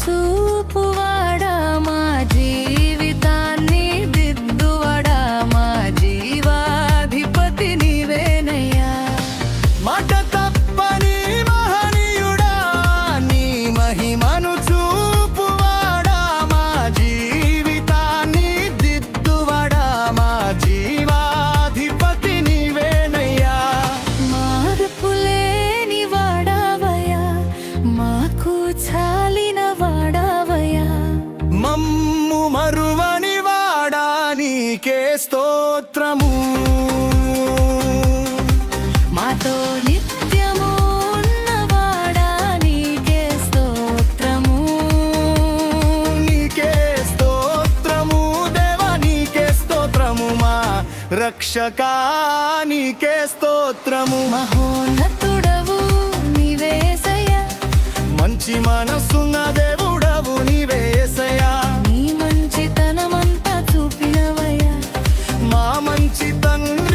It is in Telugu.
చూపువాడా మా జీవితాన్ని దిద్దువడా మా జీవాధిపతి నీవేనయ్యా మాట తప్పని మహనీయుడా నీ మహిమను చూపువాడా మా జీవితాన్ని దిద్దువడా మా జీవాధిపతి నీవేనయ్యా మార్పులేని వాడావయ్యా మాకు చాలిన వాడావయ్యా మమ్ము మరువని వాడా నీకే స్తోత్రము మాతో నిత్యము ఉన్నవాడా నీకే స్తోత్రము నీకే స్తోత్రము దేవా నీకే స్తోత్రము మా రక్షకా నీకే స్తోత్రము మహోన్నతుడవు నీవేసయ్యా మంచి మనసున్న దేవుడవు నీవే యేసయ్యా నీ మంచితనమంతా చూపినవయ్యా మా మంచితనం